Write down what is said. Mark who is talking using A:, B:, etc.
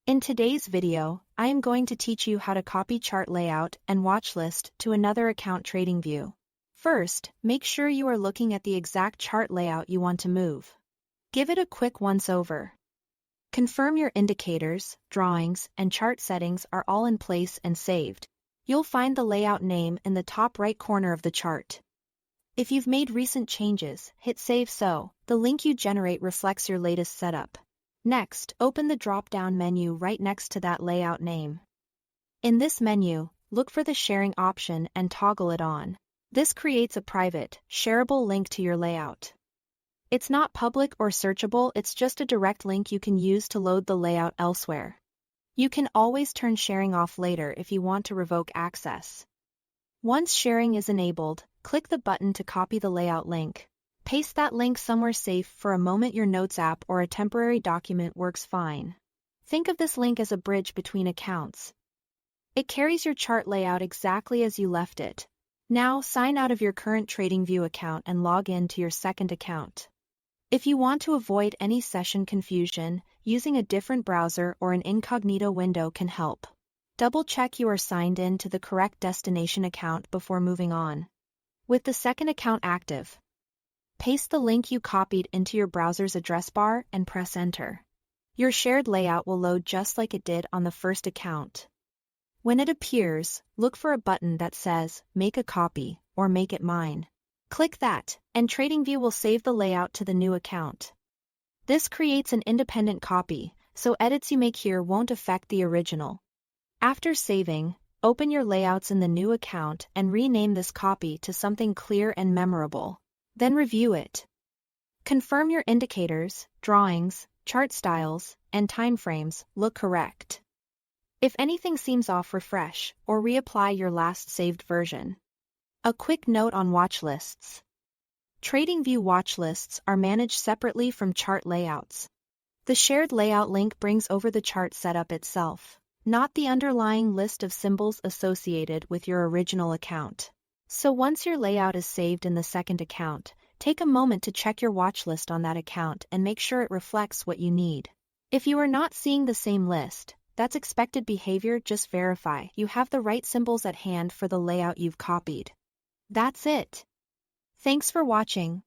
A: In today's video, I am going to teach you how to copy chart layout and watchlist to another account Tradingview. First, make sure you are looking at the exact chart layout you want to move. Give it a quick once-over. Confirm your indicators, drawings, and chart settings are all in place and saved. You'll find the layout name in the top right corner of the chart. If you've made recent changes, hit Save so the link you generate reflects your latest setup. Next, open the drop-down menu right next to that layout name. In this menu, look for the sharing option and toggle it on. This creates a private, shareable link to your layout. It's not public or searchable, it's just a direct link you can use to load the layout elsewhere. You can always turn sharing off later if you want to revoke access. Once sharing is enabled, click the button to copy the layout link. Paste that link somewhere safe for a moment. Your Notes app or a temporary document works fine. Think of this link as a bridge between accounts. It carries your chart layout exactly as you left it. Now sign out of your current Tradingview account and log in to your second account. If you want to avoid any session confusion, using a different browser or an incognito window can help. Double-check you are signed in to the correct destination account before moving on. With the second account active, paste the link you copied into your browser's address bar and press Enter. Your shared layout will load just like it did on the first account. When it appears, look for a button that says Make a Copy or Make It Mine. Click that, and Tradingview will save the layout to the new account. This creates an independent copy, so edits you make here won't affect the original. After saving, open your layouts in the new account and rename this copy to something clear and memorable. Then review it. Confirm your indicators, drawings, chart styles, and timeframes look correct. If anything seems off, refresh or reapply your last saved version. A quick note on watchlists. Tradingview watchlists are managed separately from chart layouts. The shared layout link brings over the chart setup itself, not the underlying list of symbols associated with your original account. So once your layout is saved in the second account, take a moment to check your watchlist on that account and make sure it reflects what you need. If you are not seeing the same list, that's expected behavior. Just verify you have the right symbols at hand for the layout you've copied. That's it. Thanks for watching.